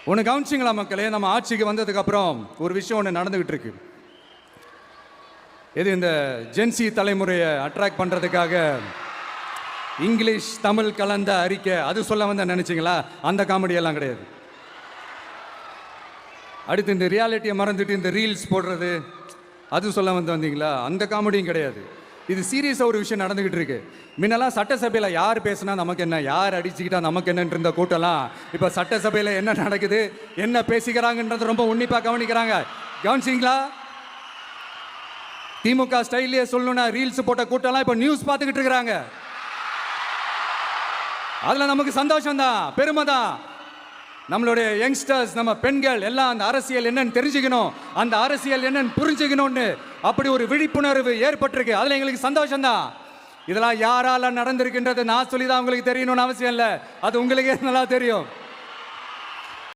ஒன்று கவனிச்சிங்களா மக்களே, நம்ம ஆட்சிக்கு வந்ததுக்கு அப்புறம் ஒரு விஷயம் ஒன்று நடந்துகிட்டு இருக்கு. இது இந்த ஜென்சி தலைமுறையை அட்ராக்ட் பண்றதுக்காக இங்கிலீஷ் தமிழ் கலந்த அறிக்கை அது சொல்ல வந்த நினைச்சிங்களா? அந்த காமெடி எல்லாம் கிடையாது. அடுத்து இந்த ரியாலிட்டியை மறந்துட்டு இந்த ரீல்ஸ் போடுறது அது சொல்ல வந்தீங்களா? அந்த காமெடியும் கிடையாது. இது சீரியஸாக ஒரு விஷயம் நடந்துகிட்டு இருக்கு. முன்னெல்லாம் சட்டசபையில் யார் பேசுனா நமக்கு என்ன, யார் அடிச்சுக்கிட்டா நமக்கு என்னன்னு இருந்த கூட்டம்லாம் இப்போ சட்டசபையில் என்ன நடக்குது, என்ன பேசிக்கிறாங்கன்றது ரொம்ப உன்னிப்பாக கவனிக்கிறாங்க. கவனிச்சிங்களா? திமுக ஸ்டைல்லையே சொல்லணும்னா ரீல்ஸ் போட்ட கூட்டம்லாம் இப்போ நியூஸ் பார்த்துக்கிட்டு இருக்கிறாங்க. அதில் நமக்கு சந்தோஷம் தான், பெருமை தான். நம்மளுடைய யங்ஸ்டர்ஸ், நம்ம பெண்கள் எல்லாம் அந்த அரசியல் என்னன்னு தெரிஞ்சுக்கணும், அந்த அரசியல் என்னன்னு புரிஞ்சுக்கணும்னு அப்படி ஒரு விழிப்புணர்வு ஏற்பட்டிருக்கு. அதில் எங்களுக்கு சந்தோஷம் தான். இதெல்லாம் யாரால நடந்திருக்கின்றது நான் சொல்லி தான் உங்களுக்கு தெரியணும்னு அவசியம் இல்லை, அது உங்களுக்கே நல்லா தெரியும்.